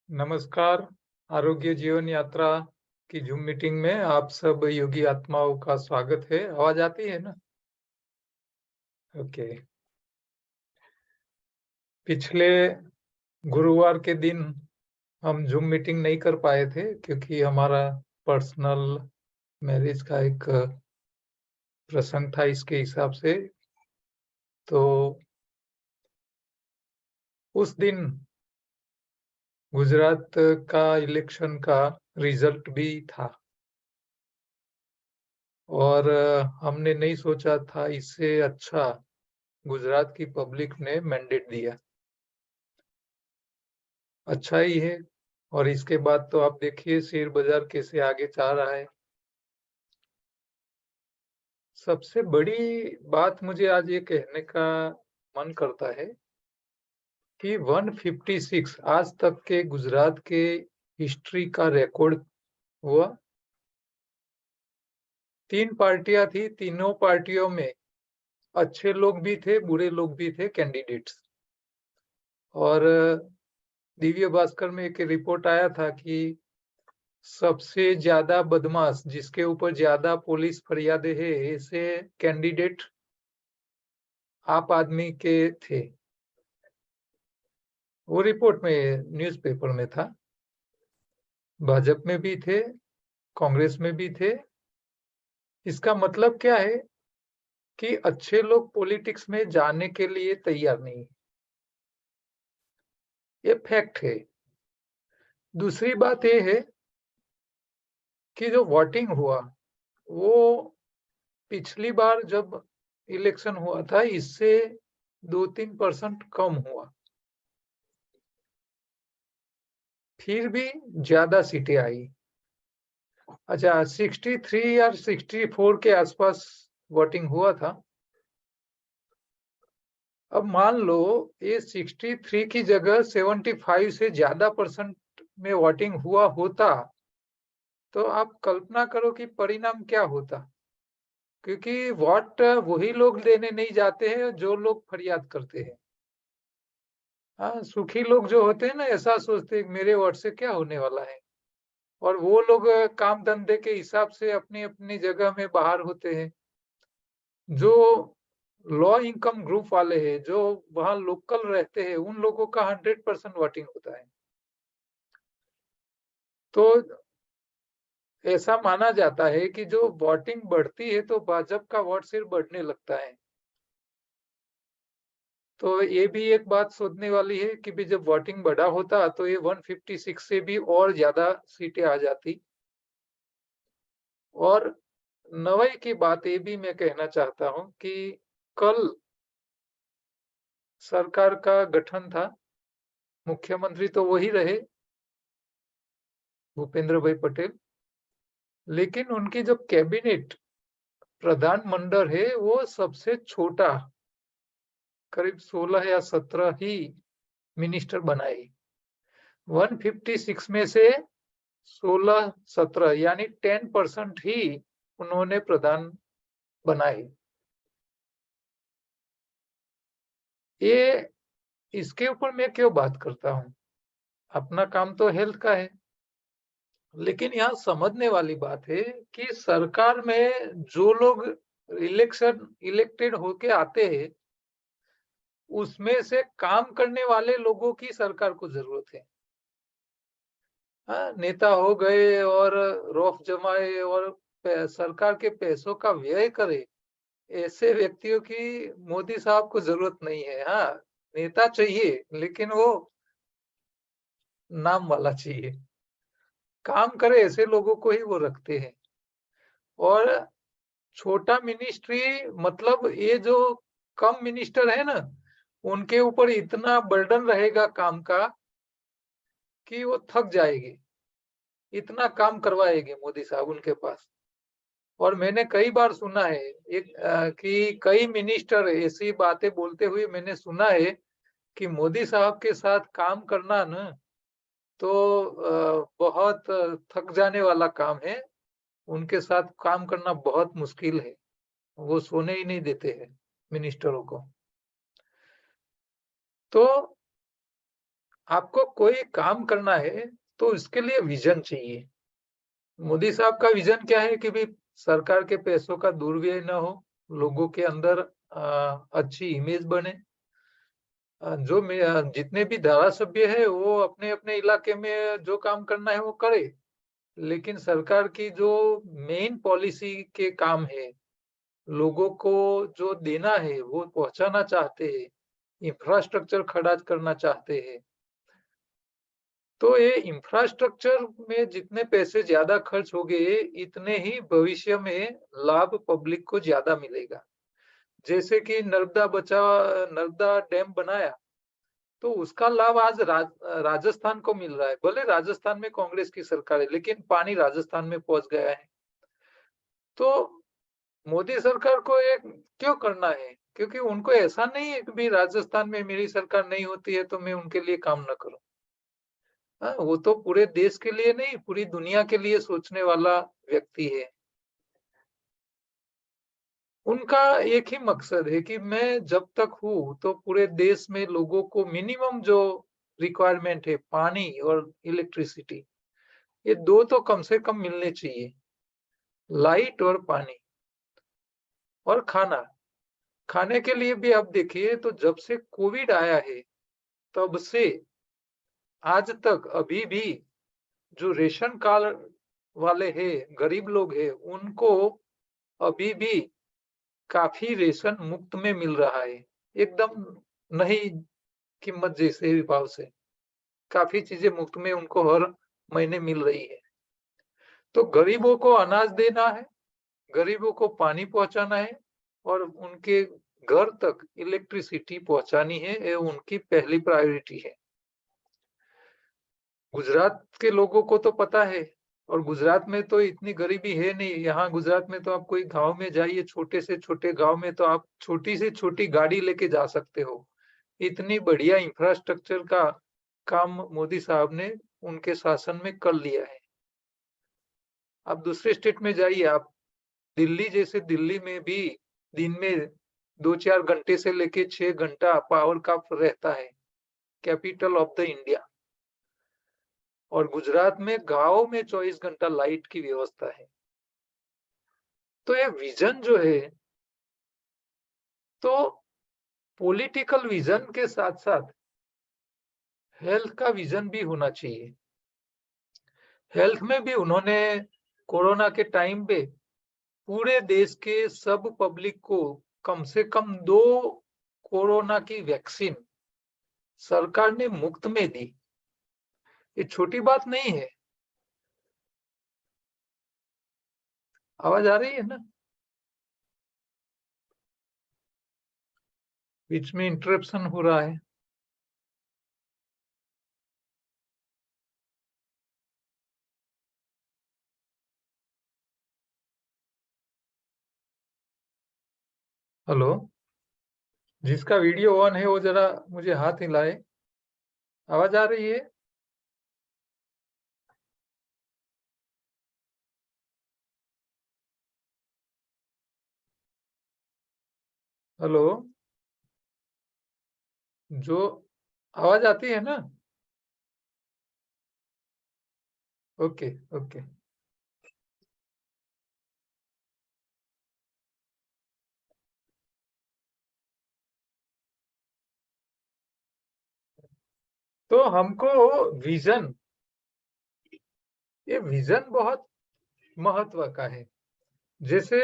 नमस्कार। आरोग्य जीवन यात्रा की ज़ूम मीटिंग में आप सब योगी आत्माओं का स्वागत है। आवाज़ आती है ना? ओके। पिछले गुरुवार के दिन हम ज़ूम मीटिंग नहीं कर पाए थे क्योंकि हमारा पर्सनल मैरिज का एक प्रसंग था इसके हिसाब से। तो उस दिन गुजरात का इलेक्शन का रिज़ल्ट भी था और हमने नहीं सोचा था इससे अच्छा गुजरात की पब्लिक ने मैंडेट दिया। अच्छा ही है। और इसके बाद तो आप देखिए शेयर बाजार कैसे आगे जा रहा है। सबसे बड़ी बात मुझे आज ये कहने का मन करता है कि 156 आज तक के गुजरात के हिस्ट्री का रिकॉर्ड हुआ। 3 पार्टियां थी, तीनों पार्टियों में अच्छे लोग भी थे, बुरे लोग भी थे कैंडिडेट्स। और दिव्य भास्कर में एक रिपोर्ट आया था कि सबसे ज्यादा बदमाश जिसके ऊपर ज्यादा पुलिस फरियादें है ऐसे कैंडिडेट आप आदमी के थे। वो रिपोर्ट में न्यूज़पेपर में था। भाजपा में भी थे, कांग्रेस में भी थे। इसका मतलब क्या है कि अच्छे लोग पॉलिटिक्स में जाने के लिए तैयार नहीं। ये फैक्ट है। दूसरी बात ये है कि जो वोटिंग हुआ वो पिछली बार जब इलेक्शन हुआ था इससे 2-3% कम हुआ। फिर भी ज्यादा सीटें आई। अच्छा, 63 या 64 के आसपास वोटिंग हुआ था। अब मान लो ये 63 की जगह 75 से ज्यादा परसेंट में वोटिंग हुआ होता तो आप कल्पना करो कि परिणाम क्या होता। क्योंकि वोट वही लोग देने नहीं जाते हैं जो लोग फरियाद करते हैं। हाँ, सुखी लोग जो होते हैं ना ऐसा सोचते हैं मेरे वोट से क्या होने वाला है। और वो लोग काम धंधे के हिसाब से अपनी अपनी जगह में बाहर होते हैं। जो लो इनकम ग्रुप वाले हैं जो वहां लोकल रहते हैं उन लोगों का 100% वोटिंग होता है। तो ऐसा माना जाता है कि जो वोटिंग बढ़ती है तो भाजपा का वोट शेयर बढ़ने लगता है। तो ये भी एक बात सोचने वाली है कि भी जब वोटिंग बढ़ा होता तो ये 156 से भी और ज्यादा सीटें आ जाती। और नवई की बात ये भी मैं कहना चाहता हूं कि कल सरकार का गठन था। मुख्यमंत्री तो वही रहे, भूपेंद्र भाई पटेल। लेकिन उनकी जो कैबिनेट प्रधानमंडल है वो सबसे छोटा, करीब 16 या 17 ही मिनिस्टर बनाए। 156 में से 16-17 यानी 10% ही उन्होंने प्रधान बनाए। ये इसके ऊपर मैं क्यों बात करता हूं। अपना काम तो हेल्थ का है। लेकिन यहाँ समझने वाली बात है कि सरकार में जो लोग इलेक्टेड होके आते हैं उसमें से काम करने वाले लोगों की सरकार को जरूरत है। हाँ, नेता हो गए और रौफ जमाए और सरकार के पैसों का व्यय करे ऐसे व्यक्तियों की मोदी साहब को जरूरत नहीं है। हाँ, नेता चाहिए लेकिन वो नाम वाला चाहिए। काम करे ऐसे लोगों को ही वो रखते हैं। और छोटा मिनिस्ट्री मतलब ये जो कम मिनिस्टर है ना उनके ऊपर इतना बर्डन रहेगा काम का कि वो थक जाएगी। इतना काम करवाएंगे मोदी साहब उनके पास। और मैंने कई बार सुना है कि कई मिनिस्टर ऐसी बातें बोलते हुए मैंने सुना है कि मोदी साहब के साथ काम करना ना तो बहुत थक जाने वाला काम है। उनके साथ काम करना बहुत मुश्किल है। वो सोने ही नहीं देते हैं मिनिस्टरों को। तो आपको कोई काम करना है तो इसके लिए विजन चाहिए। मोदी साहब का विजन क्या है कि भाई सरकार के पैसों का दुर्व्यय ना हो, लोगों के अंदर अच्छी इमेज बने। जितने भी धारासभ्य है वो अपने अपने इलाके में जो काम करना है वो करे, लेकिन सरकार की जो मेन पॉलिसी के काम है, लोगों को जो देना है वो पहुंचाना चाहते हैं, इंफ्रास्ट्रक्चर खड़ा करना चाहते हैं, तो ये इंफ्रास्ट्रक्चर में जितने पैसे ज्यादा खर्च हो गए, इतने ही भविष्य में लाभ पब्लिक को ज्यादा मिलेगा। जैसे कि नर्मदा डैम बनाया, तो उसका लाभ आज राजस्थान को मिल रहा है। भले राजस्थान में कांग्रेस की सरकार है, लेकिन पानी राजस्थान में पहुंच गया है। तो मोदी सरकार को ये क्यों करना है? क्योंकि उनको ऐसा नहीं है कि भाई राजस्थान में मेरी सरकार नहीं होती है तो मैं उनके लिए काम न करूं। हाँ, वो तो पूरे देश के लिए नहीं, पूरी दुनिया के लिए सोचने वाला व्यक्ति है। उनका एक ही मकसद है कि मैं जब तक हूँ तो पूरे देश में लोगों को मिनिमम जो रिक्वायरमेंट है, पानी और इलेक्ट्रिसिटी, ये दो तो कम से कम मिलने चाहिए। लाइट और पानी और खाना। खाने के लिए भी आप देखिए तो जब से कोविड आया है, तब से आज तक अभी भी जो रेशन कार्ड वाले हैं, गरीब लोग हैं, उनको अभी भी काफी रेशन मुफ्त में मिल रहा है। एकदम नहीं कीमत जैसे भाव से काफी चीजें मुफ्त में उनको हर महीने मिल रही है। तो गरीबों को अनाज देना है, गरीबों को पानी पहुंचाना है और उनके घर तक इलेक्ट्रिसिटी पहुंचानी है, ये उनकी पहली प्रायोरिटी है। गुजरात के लोगों को तो पता है, और गुजरात में तो इतनी गरीबी है नहीं। यहाँ गुजरात में तो आप कोई गांव में जाइए, छोटे से छोटे गांव में तो आप छोटी से छोटी गाड़ी लेके जा सकते हो। इतनी बढ़िया इंफ्रास्ट्रक्चर का काम मोदी साहब ने उनके शासन में कर लिया है। आप दूसरे स्टेट में जाइए, आप दिल्ली जैसे दिल्ली में भी दिन में 2-4 घंटे से लेके 6 घंटा पावर कट रहता है, कैपिटल ऑफ द इंडिया। और गुजरात में गांव में 24 घंटा लाइट की व्यवस्था है। तो ये विजन जो है, तो पॉलिटिकल विजन के साथ साथ हेल्थ का विजन भी होना चाहिए। हेल्थ में भी उन्होंने कोरोना के टाइम पे पूरे देश के सब पब्लिक को कम से कम 2 कोरोना की वैक्सीन सरकार ने मुफ्त में दी। ये छोटी बात नहीं है। आवाज आ रही है ना? बीच में इंटरप्शन हो रहा है। हेलो, जिसका वीडियो ऑन है वो जरा मुझे हाथ हिलाए। आवाज आ रही है? हेलो, जो आवाज आती है ना? Okay, okay. तो हमको विजन, ये विजन बहुत महत्व का है। जैसे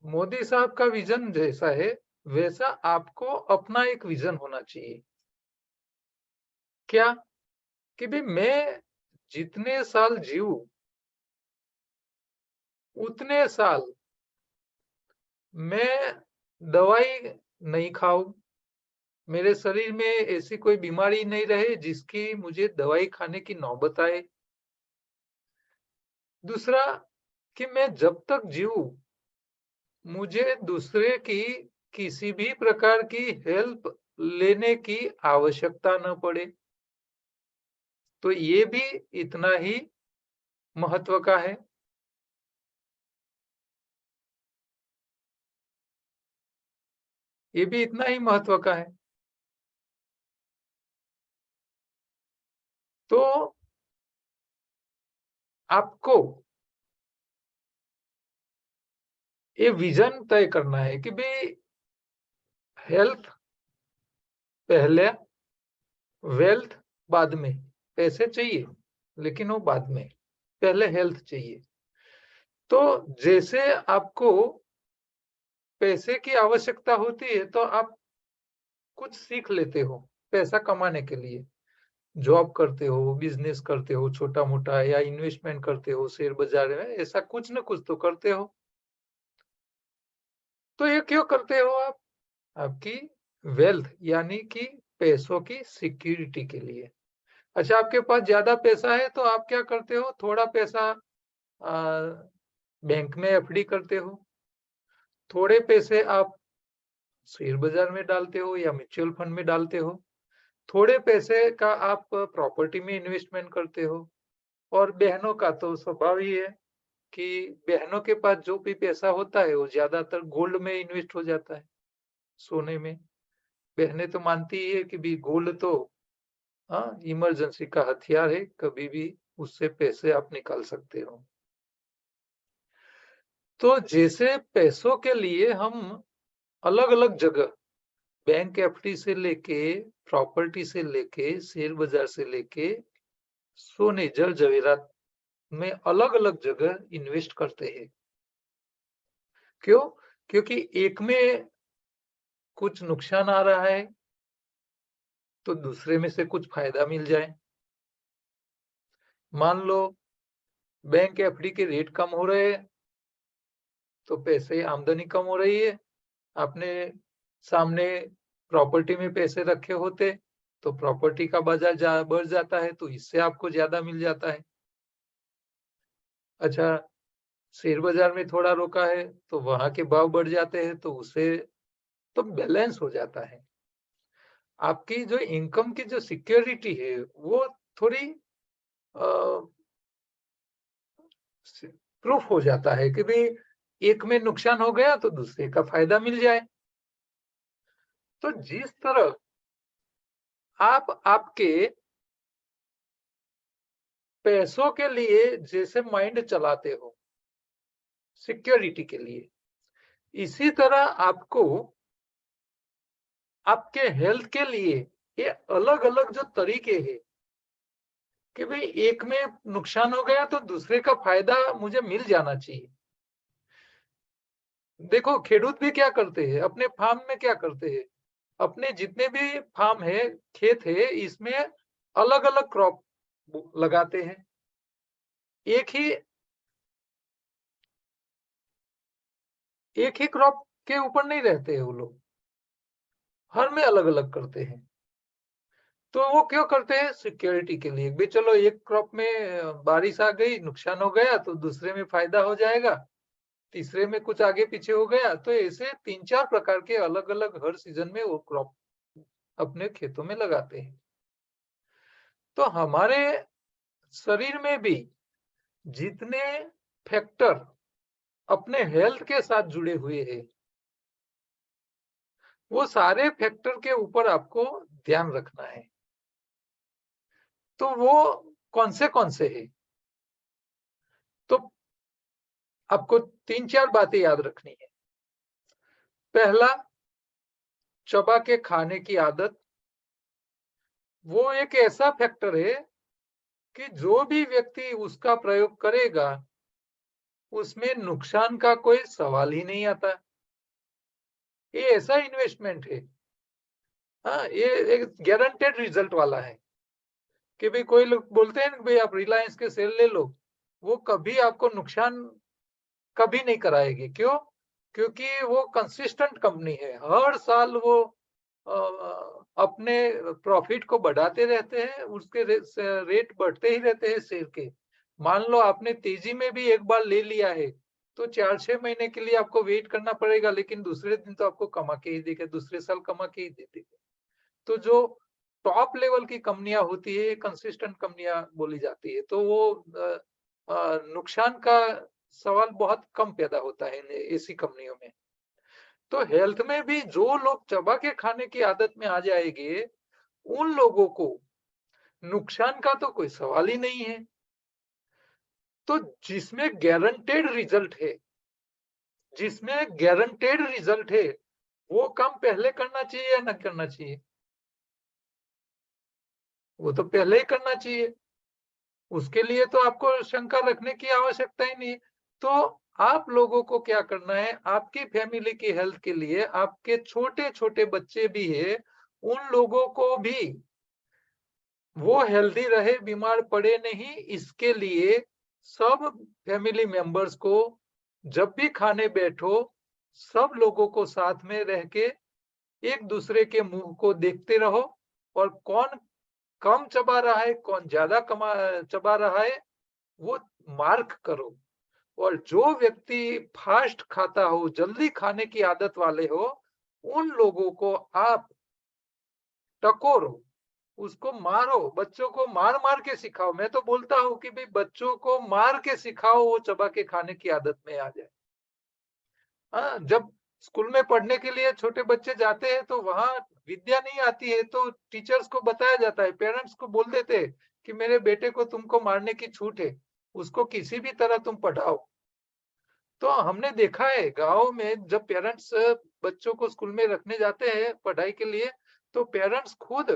मोदी साहब का विजन जैसा है, वैसा आपको अपना एक विजन होना चाहिए। क्या? कि भी मैं जितने साल जीऊं, उतने साल मैं दवाई नहीं खाऊं, मेरे शरीर में ऐसी कोई बीमारी नहीं रहे जिसकी मुझे दवाई खाने की नौबत आए। दूसरा, कि मैं जब तक जीऊं, मुझे दूसरे की किसी भी प्रकार की हेल्प लेने की आवश्यकता न पड़े। तो ये भी इतना ही महत्व का है। ये भी इतना ही महत्व का है। तो आपको ये विजन तय करना है कि भाई हेल्थ पहले, वेल्थ बाद में। पैसे चाहिए लेकिन वो बाद में, पहले हेल्थ चाहिए। तो जैसे आपको पैसे की आवश्यकता होती है तो आप कुछ सीख लेते हो पैसा कमाने के लिए। जॉब करते हो, बिजनेस करते हो छोटा मोटा, या इन्वेस्टमेंट करते हो शेयर बाजार में, ऐसा कुछ न कुछ तो करते हो। तो ये क्यों करते हो आप? आपकी वेल्थ यानी कि पैसों की सिक्योरिटी के लिए। अच्छा, आपके पास ज्यादा पैसा है तो आप क्या करते हो? थोड़ा पैसा बैंक में एफडी करते हो, थोड़े पैसे आप शेयर बाजार में डालते हो या म्यूचुअल फंड में डालते हो, थोड़े पैसे का आप प्रॉपर्टी में इन्वेस्टमेंट करते हो। और बहनों का तो स्वभाव ही है कि बहनों के पास जो भी पैसा होता है वो ज्यादातर गोल्ड में इन्वेस्ट हो जाता है, सोने में। बहनें तो मानती ही है कि भी गोल्ड तो हाँ इमरजेंसी का हथियार है, कभी भी उससे पैसे आप निकाल सकते हो। तो जैसे पैसों के लिए हम अलग अलग जगह, बैंक एफडी से लेके, प्रॉपर्टी से लेके, शेयर बाजार से लेके, सोने जल जवेरात में अलग अलग जगह इन्वेस्ट करते हैं। क्यों? क्योंकि एक में कुछ नुकसान आ रहा है तो दूसरे में से कुछ फायदा मिल जाए। मान लो बैंक एफडी के रेट कम हो रहे हैं तो पैसे आमदनी कम हो रही है। आपने सामने प्रॉपर्टी में पैसे रखे होते तो प्रॉपर्टी का बाजार बढ़ जाता है तो इससे आपको ज्यादा मिल जाता है। अच्छा, शेयर बाजार में थोड़ा रोका है तो वहां के भाव बढ़ जाते हैं तो उससे तो बैलेंस हो जाता है। आपकी जो इनकम की जो सिक्योरिटी है वो थोड़ी प्रूफ हो जाता है कि भाई एक में नुकसान हो गया तो दूसरे का फायदा मिल जाए। तो जिस तरह आप आपके पैसों के लिए जैसे माइंड चलाते हो सिक्योरिटी के लिए, इसी तरह आपको आपके हेल्थ के लिए ये अलग अलग जो तरीके हैं कि भाई एक में नुकसान हो गया तो दूसरे का फायदा मुझे मिल जाना चाहिए। देखो खेडूत भी क्या करते हैं, अपने फार्म में क्या करते हैं, अपने जितने भी फार्म है, खेत है, इसमें अलग अलग क्रॉप लगाते हैं। एक ही क्रॉप के ऊपर नहीं रहते हैं वो लोग, हर में अलग अलग करते हैं। तो वो क्यों करते हैं? सिक्योरिटी के लिए भी। चलो एक क्रॉप में बारिश आ गई, नुकसान हो गया तो दूसरे में फायदा हो जाएगा, तीसरे में कुछ आगे पीछे हो गया, तो ऐसे तीन चार प्रकार के अलग अलग हर सीजन में वो क्रॉप अपने खेतों में लगाते हैं। तो हमारे शरीर में भी जितने फैक्टर अपने हेल्थ के साथ जुड़े हुए हैं, वो सारे फैक्टर के ऊपर आपको ध्यान रखना है। तो वो कौन से है? तो आपको तीन चार बातें याद रखनी है। पहला, चबा के खाने की आदत। वो एक ऐसा फैक्टर है कि जो भी व्यक्ति उसका प्रयोग करेगा उसमें नुकसान का कोई सवाल ही नहीं आता। ये ऐसा इन्वेस्टमेंट है, हाँ, ये एक गारंटेड रिजल्ट वाला है कि भाई कोई लोग बोलते हैं भाई आप रिलायंस के शेयर ले लो, वो कभी आपको नुकसान कभी नहीं कराएगी। क्यों? क्योंकि वो कंसिस्टेंट कंपनी है, हर साल वो अपने प्रॉफिट को बढ़ाते रहते हैं, उसके रेट बढ़ते ही रहते हैं शेयर के। मान लो आपने तेजी में भी एक बार ले लिया है तो 4-6 महीने के लिए आपको वेट करना पड़ेगा, लेकिन दूसरे दिन तो आपको कमा के ही देगा, दूसरे साल कमा के ही दे देगा। तो जो टॉप लेवल की कंपनियां होती है, कंसिस्टेंट कंपनियां बोली जाती है, तो वो नुकसान का सवाल बहुत कम पैदा होता है ऐसी कंपनियों में। तो हेल्थ में भी जो लोग चबा के खाने की आदत में आ जाएंगे, उन लोगों को नुकसान का तो कोई सवाल ही नहीं है। तो जिसमें गारंटेड रिजल्ट है, जिसमें गारंटेड रिजल्ट है, वो काम पहले करना चाहिए या ना करना चाहिए? वो तो पहले ही करना चाहिए। उसके लिए तो आपको शंका रखने की आवश्यकता ही नहीं। तो आप लोगों को क्या करना है, आपकी फैमिली की हेल्थ के लिए, आपके छोटे-छोटे बच्चे भी हैं, उन लोगों को भी वो हेल्दी रहे, बीमार पड़े नहीं, इसके लिए सब फैमिली मेंबर्स को जब भी खाने बैठो, सब लोगों को साथ में रह के एक दूसरे के मुंह को देखते रहो, और कौन कम चबा रहा है, कौन ज्यादा चबा रहा है, वो मार्क करो। और जो व्यक्ति फास्ट खाता हो, जल्दी खाने की आदत वाले हो, उन लोगों को आप टकोरो, उसको मारो, बच्चों को मार मार के सिखाओ। मैं तो बोलता हूँ कि भाई बच्चों को मार के सिखाओ, वो चबा के खाने की आदत में आ जाए। हाँ, जब स्कूल में पढ़ने के लिए छोटे बच्चे जाते हैं तो वहां विद्या नहीं आती है, तो टीचर्स को बताया जाता है, पेरेंट्स को बोल देते हैं कि मेरे बेटे को तुमको मारने की छूट है, उसको किसी भी तरह तुम पढ़ाओ। तो हमने देखा है गांव में जब पेरेंट्स बच्चों को स्कूल में रखने जाते हैं पढ़ाई के लिए, तो पेरेंट्स खुद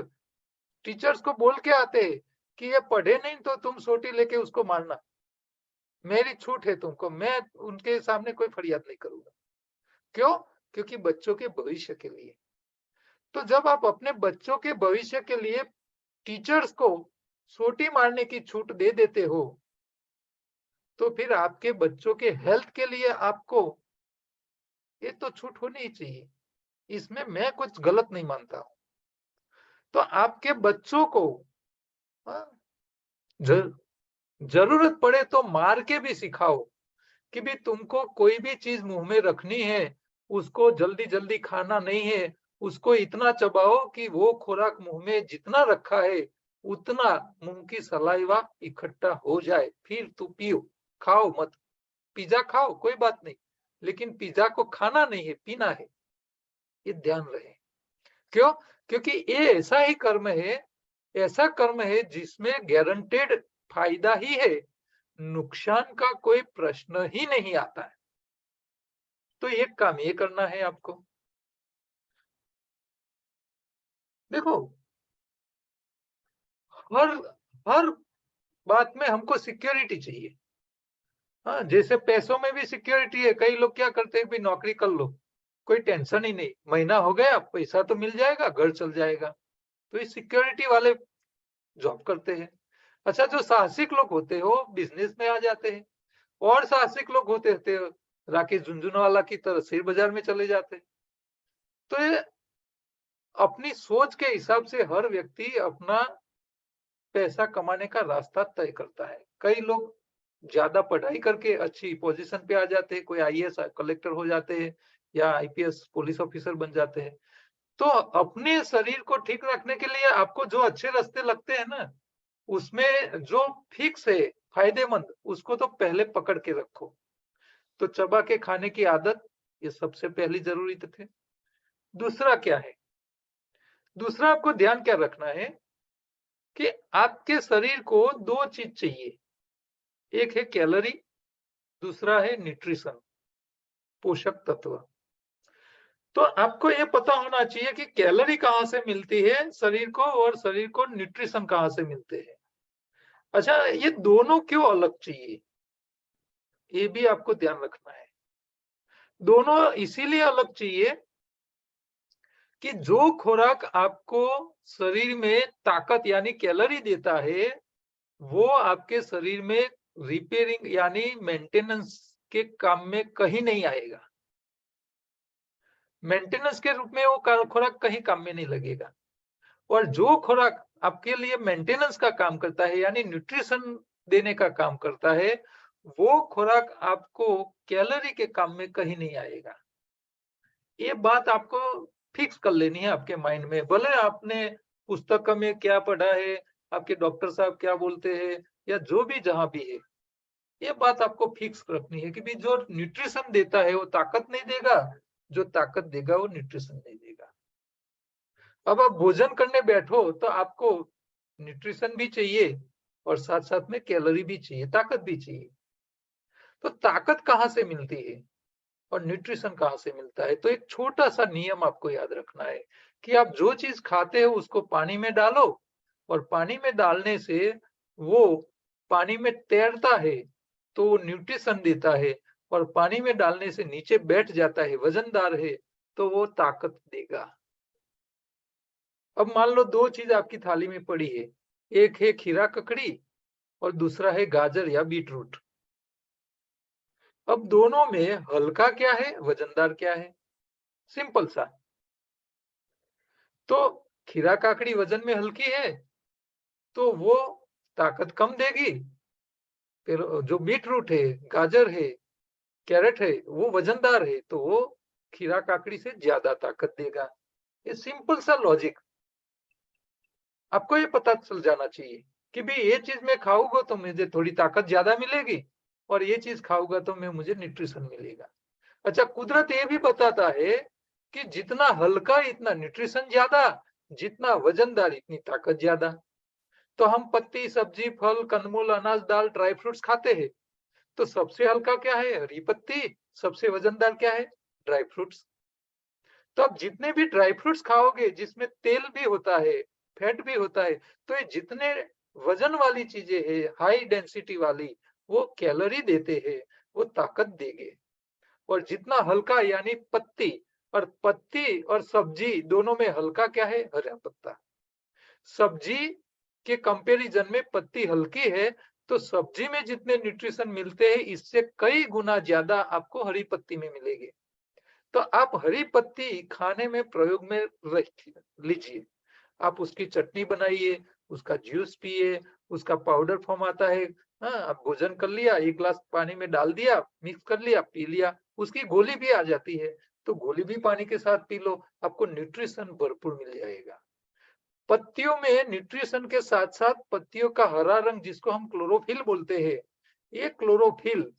टीचर्स को बोल के आते हैं कि ये पढ़े नहीं तो तुम सोटी लेके उसको मारना, मेरी छूट है तुमको, मैं उनके सामने कोई फरियाद नहीं करूंगा। क्यों? क्योंकि बच्चों के भविष्य के लिए। तो जब आप अपने बच्चों के भविष्य के लिए टीचर्स को सोटी मारने की छूट दे देते हो, तो फिर आपके बच्चों के हेल्थ के लिए आपको ये तो छूट होनी ही चाहिए। इसमें मैं कुछ गलत नहीं मानता हूं। तो आपके बच्चों को हाँ, जरूरत पड़े तो मार के भी सिखाओ कि भी तुमको कोई भी चीज मुंह में रखनी है, उसको जल्दी जल्दी खाना नहीं है, उसको इतना चबाओ कि वो खुराक मुंह में जितना रखा है उतना मुंह की सलाइवा इकट्ठा हो जाए, फिर तू पियो। खाओ मत, पिज्जा खाओ कोई बात नहीं, लेकिन पिज्जा को खाना नहीं है, पीना है। ये ध्यान रहे। क्यों? क्योंकि ये ऐसा ही कर्म है, ऐसा कर्म है जिसमें गारंटेड फायदा ही है, नुकसान का कोई प्रश्न ही नहीं आता है। तो एक काम ये करना है आपको। देखो, हर हर बात में हमको सिक्योरिटी चाहिए। हाँ, जैसे पैसों में भी सिक्योरिटी है। कई लोग क्या करते हैं, भी नौकरी कर लो, कोई टेंशन ही नहीं, महीना हो गया पैसा तो मिल जाएगा, घर चल जाएगा। तो ये सिक्योरिटी वाले जॉब करते हैं। अच्छा, जो साहसिक लोग होते हैं वो बिजनेस में आ जाते हैं, और साहसिक लोग होते थे राकेश झुनझुनवाला की तरह शेयर बाजार में चले जाते हैं। तो ये अपनी सोच के हिसाब से हर व्यक्ति अपना पैसा कमाने का रास्ता तय करता है। कई लोग ज्यादा पढ़ाई करके अच्छी पोजीशन पे आ जाते हैं, कोई आईएएस कलेक्टर हो जाते हैं या आईपीएस पुलिस ऑफिसर बन जाते हैं। तो अपने शरीर को ठीक रखने के लिए आपको जो अच्छे रास्ते लगते हैं ना, उसमें जो फिक्स है फायदेमंद, उसको तो पहले पकड़ के रखो। तो चबा के खाने की आदत, ये सबसे पहली जरूरी तक है। दूसरा क्या है? दूसरा आपको ध्यान क्या रखना है कि आपके शरीर को दो चीज चाहिए। एक है कैलोरी, दूसरा है न्यूट्रिशन, पोषक तत्व। तो आपको ये पता होना चाहिए कि कैलोरी कहाँ से मिलती है शरीर को, और शरीर को न्यूट्रिशन कहाँ से मिलते हैं। अच्छा, ये दोनों क्यों अलग चाहिए, ये भी आपको ध्यान रखना है। दोनों इसीलिए अलग चाहिए कि जो खुराक आपको शरीर में ताकत यानी कैलोरी देता है, वो आपके शरीर में रिपेयरिंग यानी मेंटेनेंस के काम में कहीं नहीं आएगा। मेंटेनेंस के रूप में वो खुराक कहीं काम में नहीं लगेगा। और जो खुराक आपके लिए मेंटेनेंस का काम करता है यानी न्यूट्रिशन देने का काम करता है, वो खुराक आपको कैलोरी के काम में कहीं नहीं आएगा। ये बात आपको फिक्स कर लेनी है आपके माइंड में। भले आपने पुस्तक में क्या पढ़ा है, आपके डॉक्टर साहब क्या बोलते हैं, या जो भी जहां भी है, ये बात आपको फिक्स रखनी है कि भी जो न्यूट्रिशन देता है वो ताकत नहीं देगा, जो ताकत देगा वो न्यूट्रिशन नहीं देगा। अब आप भोजन करने बैठो तो आपको न्यूट्रिशन भी चाहिए और साथ साथ में कैलोरी भी चाहिए, ताकत भी चाहिए। तो ताकत कहाँ से मिलती है और न्यूट्रिशन कहाँ से मिलता है? तो एक छोटा सा नियम आपको याद रखना है कि आप जो चीज खाते हो उसको पानी में डालो, और पानी में डालने से वो पानी में तैरता है तो वो न्यूट्रिशन देता है, और पानी में डालने से नीचे बैठ जाता है, वजनदार है, तो वो ताकत देगा। अब मान लो दो चीज आपकी थाली में पड़ी है, एक है खीरा ककड़ी और दूसरा है गाजर या बीटरूट। अब दोनों में हल्का क्या है, वजनदार क्या है? सिंपल सा। तो खीरा काकड़ी वजन में हल्की है तो वो ताकत कम देगी। फिर जो बीटरूट है, गाजर है, कैरेट है, वो वजनदार है तो वो खीरा काकड़ी से ज्यादा ताकत देगा। ये सिंपल सा लॉजिक आपको ये पता चल जाना चाहिए कि भाई ये चीज मैं खाऊंगा तो मुझे थोड़ी ताकत ज्यादा मिलेगी, और ये चीज खाऊंगा तो मैं मुझे न्यूट्रिशन मिलेगा। अच्छा, कुदरत ये भी बताता है कि जितना हल्का इतना न्यूट्रिशन ज्यादा, जितना वजनदार इतनी ताकत ज्यादा। तो हम पत्ती, सब्जी, फल, कंदमूल, अनाज, दाल, ड्राई फ्रूट्स खाते हैं। तो सबसे हल्का क्या है? हरी पत्ती। सबसे वजनदार क्या है? Dry fruits. तो आप जितने भी ड्राई फ्रूट्स खाओगे जिसमें तेल भी होता है, फैट भी होता है, तो ये जितने वजन वाली चीजें है, हाई डेंसिटी वाली, वो कैलोरी देते हैं, वो ताकत देंगे। और जितना हल्का यानी पत्ती, और पत्ती और सब्जी दोनों में हल्का क्या है? हरा पत्ता। सब्जी के कंपैरिजन में पत्ती हल्की है, तो सब्जी में जितने न्यूट्रिशन मिलते हैं इससे कई गुना ज्यादा आपको हरी पत्ती में मिलेंगे। तो आप हरी पत्ती खाने में प्रयोग में लीजिए। आप उसकी चटनी बनाइए, उसका जूस पिए, उसका पाउडर फॉर्म आता है। हाँ, आप भोजन कर लिया, एक गिलास पानी में डाल दिया, मिक्स कर लिया, पी लिया। उसकी गोली भी आ जाती है, तो गोली भी पानी के साथ पी लो, आपको न्यूट्रिशन भरपूर मिल जाएगा। पत्तियों में न्यूट्रिशन के साथ साथ पत्तियों का हरा रंग, जिसको हम क्लोरोफिल बोलते हैं, ये क्लोरोफिल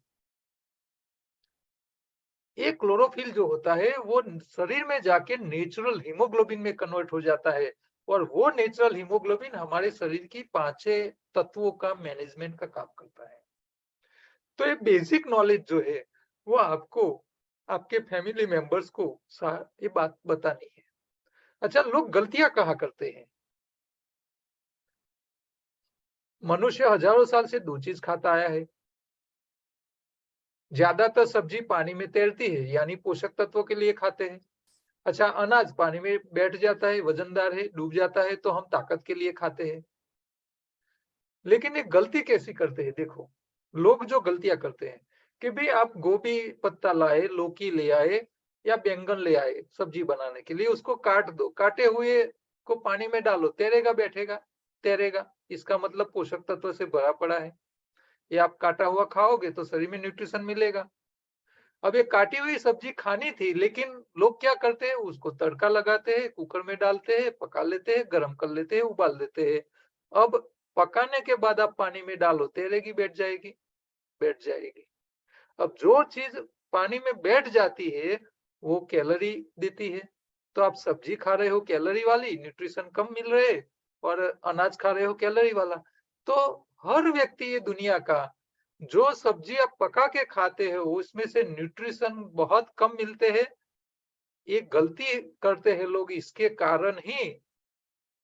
ये क्लोरोफिल जो होता है वो शरीर में जाके नेचुरल हीमोग्लोबिन में कन्वर्ट हो जाता है, और वो नेचुरल हीमोग्लोबिन हमारे शरीर की 5 तत्वों का मैनेजमेंट का काम करता है। तो ये बेसिक नॉलेज जो है वो आपको, आपके फैमिली मेंबर्स को ये बात बतानी है। अच्छा, लोग गलतियां कहाँ करते हैं? मनुष्य हजारों साल से दो चीज खाता आया है। ज्यादातर सब्जी पानी में तैरती है यानी पोषक तत्वों के लिए खाते हैं। अच्छा, अनाज पानी में बैठ जाता है, वजनदार है, डूब जाता है, तो हम ताकत के लिए खाते हैं। लेकिन ये गलती कैसी करते हैं? देखो, लोग जो गलतियां करते हैं कि भाई आप गोभी पत्ता लाए, लौकी ले आए या बैंगन ले आए सब्जी बनाने के लिए, उसको काट दो, काटे हुए को पानी में डालो, तैरेगा बैठेगा? तैरेगा। इसका मतलब पोषक तत्व से भरा पड़ा है। ये आप काटा हुआ खाओगे तो शरीर में न्यूट्रिशन मिलेगा। अब ये काटी हुई सब्जी खानी थी, लेकिन लोग क्या करते हैं, उसको तड़का लगाते हैं, कुकर में डालते हैं, पका लेते हैं, गरम कर लेते हैं, उबाल देते हैं। अब पकाने के बाद आप पानी में डालो, तैरेगी? बैठ जाएगी? बैठ जाएगी। अब जो चीज पानी में बैठ जाती है वो कैलोरी देती है। तो आप सब्जी खा रहे हो कैलोरी वाली, न्यूट्रिशन कम मिल रहे, और अनाज खा रहे हो कैलोरी वाला। तो हर व्यक्ति ये दुनिया का, जो सब्जी आप पका के खाते हो उसमें से न्यूट्रिशन बहुत कम मिलते हैं। ये गलती करते हैं लोग, इसके कारण ही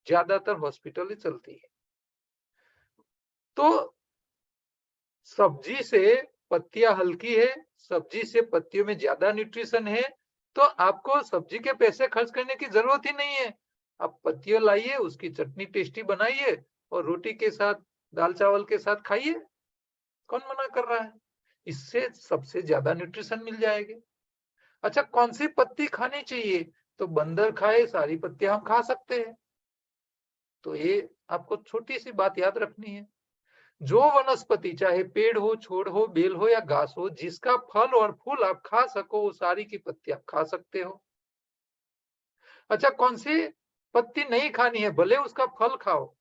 ज्यादातर हॉस्पिटल चलती है। तो सब्जी से पत्तियां हल्की है, सब्जी से पत्तियों में ज्यादा न्यूट्रिशन है, तो आपको सब्जी के पैसे खर्च करने की जरूरत ही नहीं है। आप पत्तियां लाइए, उसकी चटनी टेस्टी बनाइए और रोटी के साथ, दाल चावल के साथ खाइए। कौन मना कर रहा है? इससे सबसे ज्यादा न्यूट्रिशन मिल जाएगी। अच्छा, कौन सी पत्ती खानी चाहिए? तो बंदर खाए सारी पत्तियां हम खा सकते हैं। तो ये आपको छोटी सी बात याद रखनी है। जो वनस्पति, चाहे पेड़ हो, छोड़ हो, बेल हो या घास हो, जिसका फल और फूल आप खा सको, वो सारी की पत्ती आप खा सकते हो। अच्छा, कौन सी पत्ती नहीं खानी है, भले उसका फल खाओ?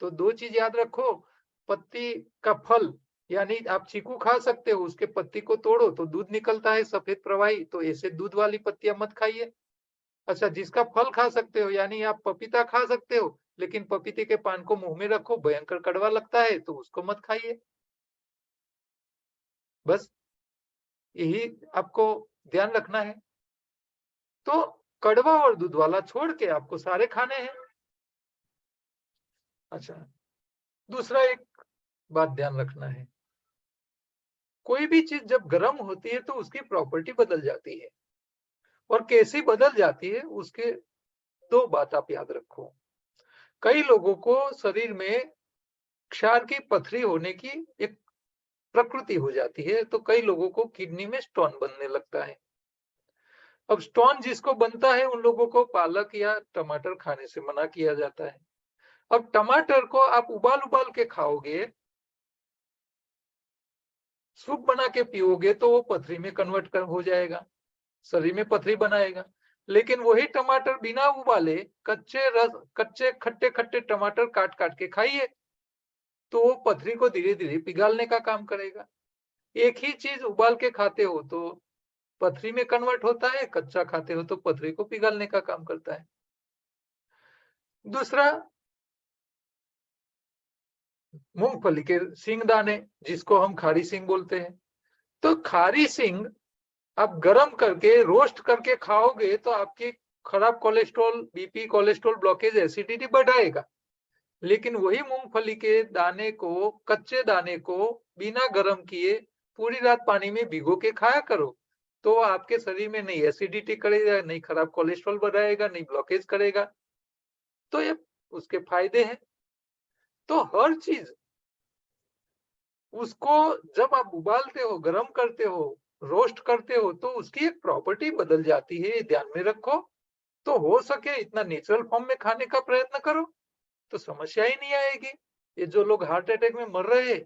तो दो चीज याद रखो, पत्ती का फल यानी आप चीकू खा सकते हो, उसके पत्ती को तोड़ो तो दूध निकलता है सफेद प्रवाही, तो ऐसे दूध वाली पत्तियां मत खाइए। अच्छा, जिसका फल खा सकते हो यानी आप पपीता खा सकते हो, लेकिन पपीते के पान को मुंह में रखो, भयंकर कड़वा लगता है तो उसको मत खाइए। बस यही आपको ध्यान रखना है। तो कड़वा और दूध वाला छोड़ के आपको सारे खाने हैं। अच्छा, दूसरा एक बात ध्यान रखना है, कोई भी चीज जब गर्म होती है तो उसकी प्रॉपर्टी बदल जाती है, और कैसी बदल जाती है उसके दो बात आप याद रखो। कई लोगों को शरीर में क्षार की पथरी होने की एक प्रकृति हो जाती है, तो कई लोगों को किडनी में स्टोन बनने लगता है। अब स्टोन जिसको बनता है उन लोगों को पालक या टमाटर खाने से मना किया जाता है। अब टमाटर को आप उबाल उबाल के खाओगे, सूप बना के पियोगे तो वो पथरी में कन्वर्ट हो जाएगा, शरीर में पथरी बनाएगा। लेकिन वही टमाटर बिना उबाले कच्चे खट्टे खट्टे टमाटर काट काट के खाइए तो वो पथरी को धीरे धीरे पिघालने का काम करेगा। एक ही चीज उबाल के खाते हो तो पथरी में कन्वर्ट होता है, कच्चा खाते हो तो पथरी को पिघालने का काम करता है। दूसरा, मूंगफली के सींग दाने, जिसको हम खारी सींग बोलते हैं, तो खारी सींग आप गरम करके रोस्ट करके खाओगे तो आपकी खराब cholesterol, BP, cholesterol blockage, acidity बढ़ाएगा। लेकिन वही मूंगफली के दाने को, कच्चे दाने को बिना गर्म किए पूरी रात पानी में भिगो के खाया करो, तो आपके शरीर में नहीं एसिडिटी करेगा, नहीं खराब कोलेस्ट्रॉल बढ़ाएगा, नहीं ब्लॉकेज करेगा। तो ये उसके फायदे हैं। तो हर चीज उसको जब आप उबालते हो, गरम करते हो, रोस्ट करते हो तो उसकी एक प्रॉपर्टी बदल जाती है, ये ध्यान में रखो। तो हो सके इतना नेचुरल फॉर्म में खाने का प्रयत्न करो तो समस्या ही नहीं आएगी। ये जो लोग हार्ट अटैक में मर रहे हैं,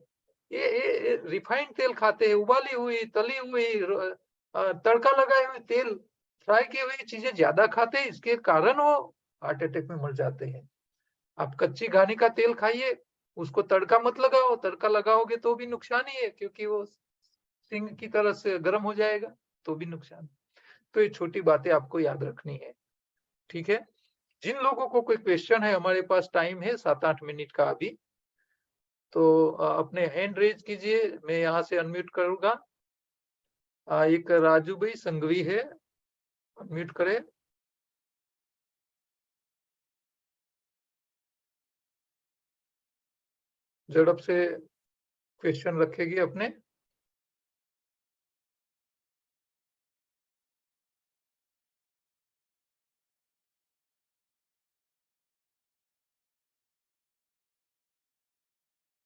ये रिफाइंड तेल खाते हैं, उबाली हुई, तली हुई, तड़का लगाए हुए तेल, फ्राई की हुई चीजें ज्यादा खाते हैं, इसके कारण वो हार्ट अटैक में मर जाते हैं। आप कच्ची घानी का तेल खाइए, उसको तड़का मत लगाओ, तड़का लगाओगे तो भी नुकसान ही है, क्योंकि वो सिंग की तरह से गर्म हो जाएगा, तो भी नुकसान। तो ये छोटी बातें आपको याद रखनी है, ठीक है। जिन लोगों को कोई क्वेश्चन है, हमारे पास टाइम है 7-8 मिनट का अभी, तो अपने हैंड रेज कीजिए, मैं यहाँ से अनम्यूट करूंगा। एक राजू भाई संघवी है, अनम्यूट करें। झड़प से क्वेश्चन रखेगी अपने।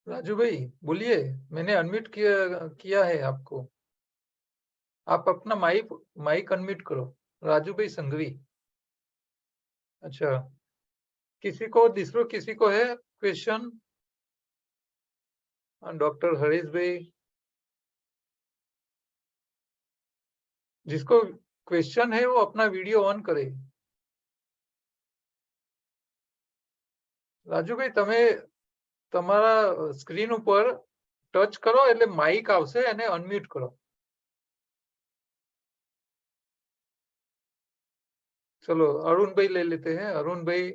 राजू भाई बोलिए, मैंने अनम्यूट किया है आपको, आप अपना माइक माइक अनम्यूट करो। राजू भाई संघवी। अच्छा, किसी को है क्वेश्चन? डॉक्टर हरीश भाई, जिसको क्वेश्चन है वो अपना वीडियो ऑन करे। રાજુ ભાઈ તમે તમારા સ્ક્રીન ઉપર ટચ કરો એટલે માઇક આવશે અને અનમ્યુટ કરો। चलो अरुण भाई ले लेते हैं। अरुण भाई,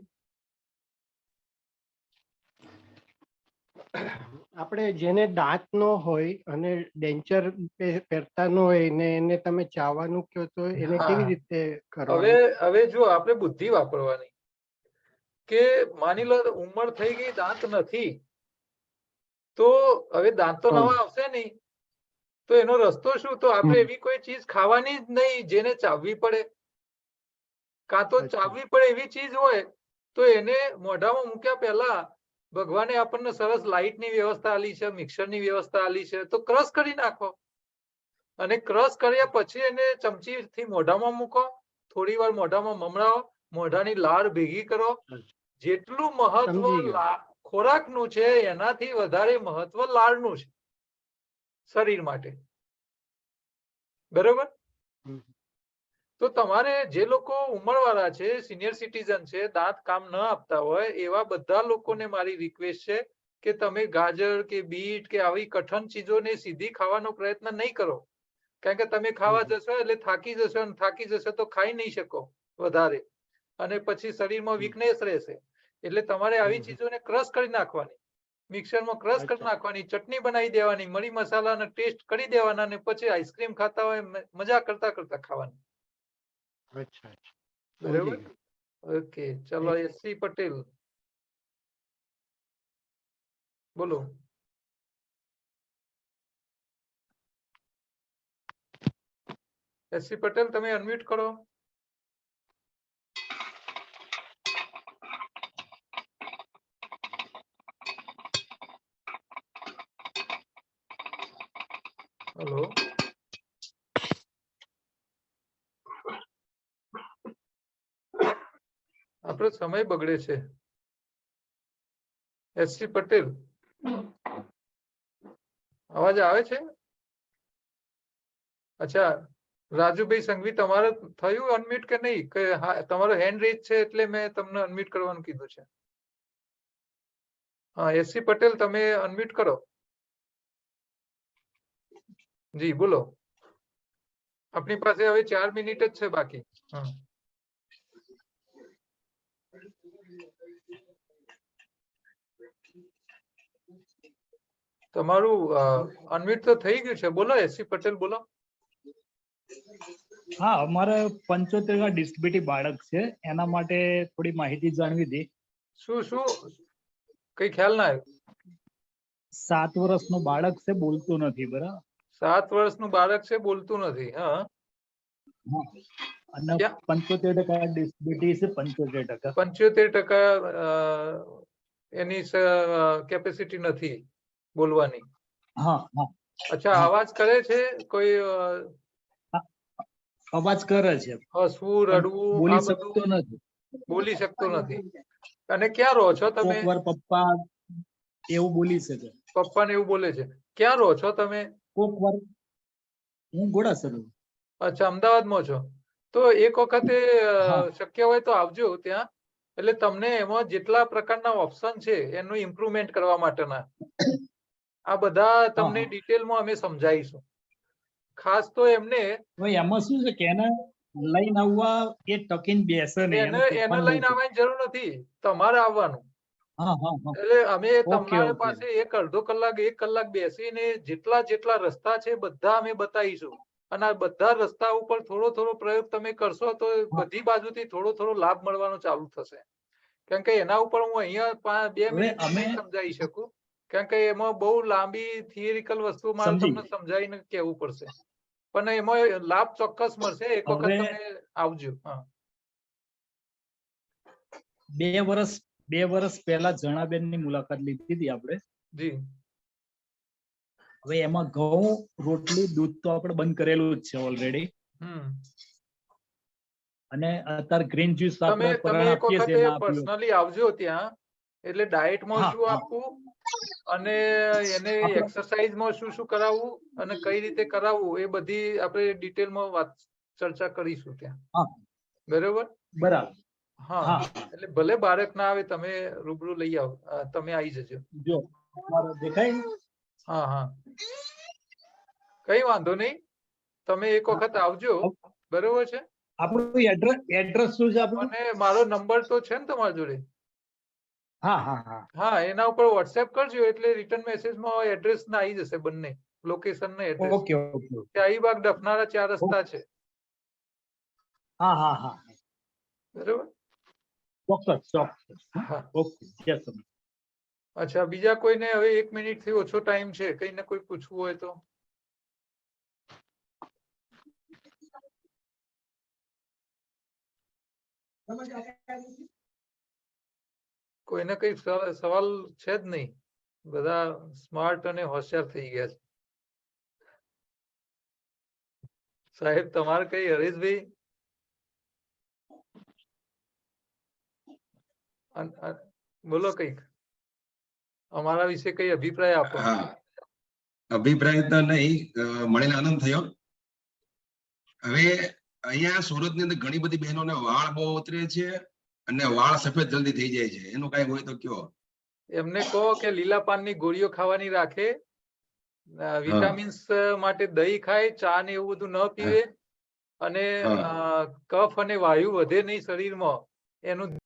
આપણે જેને દાંત નો હોય અને ડેન્ચર પહેરતા ન હોય ને એને તમે ચાવવાનું કહો તો એને કેવી રીતે કરવાનું? હવે જો આપણે બુદ્ધિ વાપરવાની કે માની લો ઉંમર થઈ ગઈ, દાંત નથી, તો હવે દાંત તો નવા આવશે નહીં, તો એનો રસ્તો શું? તો આપણે એવી કોઈ ચીજ ખાવાની જ નહીં જેને ચાવવી પડે, કાં તો ચાવવી પડે એવી ચીજ હોય તો એને મોઢામાં મૂક્યા પહેલા ભગવાને આપણને સરસ લાઇટની વ્યવસ્થા આલી છે, મિક્સરની વ્યવસ્થા આલી છે, તો ક્રશ કરી નાખો અને ક્રશ કર્યા પછી એને ચમચીથી મોઢામાં મૂકો, થોડી વાર મોઢામાં મમરાવો, મોઢાની લાળ ભેગી કરો। જેટલું મહત્વ ખોરાકનું છે એનાથી વધારે મહત્વ લાળનું છે શરીર માટે, બરોબર? તો તમારે જે લોકો ઉંમરવાળા છે, સિનિયર સિટીઝન છે, દાંત કામ ન આપતા હોય એવા બધા લોકોને મારી રિક્વેસ્ટ છે કે તમે ગાજર કે બીટ કે આવી કઠણ ચીજોને સીધી ખાવાનો પ્રયત્ન નહીં કરો, કારણ કે તમે ખાવા જશો એટલે થાકી જશો, અને થાકી જશો તો ખાઈ નહીં શકો વધારે, અને પછી શરીરમાં વીકનેસ રહેશે। એટલે તમારે આવી હમ. ચીજોને ક્રશ કરી નાખવાની, મિક્સરમાં ક્રશ કરી અચ્છા. નાખવાની, ચટણી બનાવી દેવાની, મરી મસાલાને ટેસ્ટ કરી દેવાના, અને પછી આઈસ્ક્રીમ ખાતા હોય મજા કરતા કરતા ખાવાની. અચ્છા અચ્છા, સમજી બરાબર. ગયો. ઓકે, ચલો એસસી પટેલ બોલો. એસસી પટેલ તમે અનમ્યુટ કરો. હેલો. આપણો સમય બગડે છે. એસસી પટેલ અવાજ આવે છે? અચ્છા, રાજુભાઈ સંઘવી તમારે થયું અનમ્યુટ કે નહીં? કે હા, તમારો હેન્ડ રેઝ છે એટલે મેં તમને અનમ્યુટ કરવાનું કીધું છે. હા, એસસી પટેલ તમે અનમ્યુટ કરો. જી બોલો. આપણી પાસે હવે 4 મિનિટ જ છે બાકી. હા, તમારું અનમ્યુટ તો થઈ ગયું છે. બોલો એસસી પટેલ બોલો. હા, અમારે 75 ડિસેબિલિટી બાળક છે, એના માટે થોડી માહિતી જાણવી હતી. શું શું કઈ ખ્યાલ ના આવ્યો? 7 વર્ષનું બાળક છે, બોલતું નથી, બરાબર? 7 વર્ષનું બાળક છે, બોલતું નથી. હા, અને ક્યાં? 75% ડિસેબિલિટી છે, 75%. 75% એની કેપેસિટી નથી બોલવાની. હા હા. અચ્છા, હા. અવાજ કરે છે કોઈ? અવાજ કરે છે હસવું, પણ રડવું, બોલી આ શકતો બધું નથી. બોલી શકતો નથી. અને ક્યાં રહો છો તમે? કોક વાર પપ્પા એવું બોલી શકે. પપ્પાને એવું બોલે છે. ક્યાં રહો છો તમે? કોક વાર હું ઘોડાસર. અચ્છા, અમદાવાદમાં છો. તો એક વખતે હા શક્ય હોય તો આવજો ત્યાં. એટલે તમને એમાં જેટલા પ્રકારના ઓપ્શન છે એનું ઇમ્પ્રુવમેન્ટ કરવા માટેના આ બધા તમને હા. ડિટેલમાં અમે સમજાવીશું. ખાસ તો એમને હવે એમાં શું છે કે એને લઈને આવવા એ ટકીને બેસે નહીં, એને એનું તોફાન બહુ લઈને કરે. આવવાની જરૂર નથી, તમારે આવવાનું. હા હા હા. એટલે અમે ઓકે તમારી ઓકે. પાસે 1-1.5 કલાક 1 કલાક બેસીને જેટલા રસ્તા છે બધા અમે બતાવીશું. અને આ બધા રસ્તા ઉપર થોડો થોડો પ્રયોગ તમે કરશો તો હા. બધી બાજુથી થોડો થોડો લાભ મળવાનો ચાલુ થશે. કેમ કે એના ઉપર હું અહીંયા 2 હવે મિનિટમાં અમે નહીં સમજાવી શકું. કેમ કે એમાં બહુ લાંબી થિયરિકલ વસ્તુ મારે સમજી તમને સમજાવીને કહેવું પડશે. પણ એમાં લાભ ચોક્કસ મળશે. એક વખત હવે તમે આવજો. હા, 2 વર્ષ પહેલા જણાબેનની મુલાકાત લીધી હતી આપણે. જી. હવે એમાં ઘઉં, રોટલી, દૂધ તો આપણે બંધ કરેલું જ છે ઓલરેડી. અને અત્યારે ગ્રીન જ્યુસ તમે આપણે પરણ એક આપીએ છીએ, વખતે ના આપીએ. પર્સનલી આવજો ત્યાં. એટલે ડાયટમાં હા શું હા. આપવું અને એને આપણે એક્સરસાઇઝમાં શું શું કરાવવું અને કઈ રીતે કરાવવું એ બધી આપણે ડિટેલમાં ચર્ચા કરીશું ત્યાં. હા બરોબર. બરાબર. હા, હા એટલે ભલે બાળક ના આવે, તમે રૂબરૂ લઈ આવો, તમે આવી જજો. જો તમારે દેખાય ને? હા હા, કઈ વાંધો નહીં. તમે એક વખત આવજો. બરોબર છે. આપણું એડ્રેસ શું છે આપણું? અને મારો નંબર તો છે ને તમારી જોડે? હા હા હા. હા, એના ઉપર વોટ્સએપ કરજો એટલે રિટર્ન મેસેજમાં એડ્રેસ ના આવી જશે, બંને લોકેશન ને address. Okay okay. Shahibaug Dafnala 4 રસ્તા છે. હા હા હા. બરોબર. ચોક્કસ ચોક્કસ. હા. ઓકે. યસ. અચ્છા, બીજા કોઈને હવે 1 મિનિટ થી ઓછો ટાઈમ છે, કઈ ને કોઈ પૂછવું હોય તો? કોઈને કઈ સવાલ છે જ નહીં. બધા સ્માર્ટ અને હોશિયાર થઈ ગયા છે. સાહેબ, તમારે કઈ હરેશભાઈ બોલો કઈક અમારા વિશે કઈ અભિપ્રાય આપો. હા, અભિપ્રાય તો નહીં, મળીને આનંદ થયો. હવે અહીંયા સુરત ની અંદર ઘણી બધી બહેનોને વાળ બહુ ઉતરે છે અને વાળ સફેદ જલ્દી થઈ જાય છે. એનું કઈ હોય તો કયો. એમને કહો કે લીલા પાનની ગોળીઓ ખાવાની રાખે, વિટામિન્સ માટે દહીં ખાય, ચા ને એવું બધું ન પીવે, અને કફ અને વાયુ વધે નહીં શરીરમાં એનું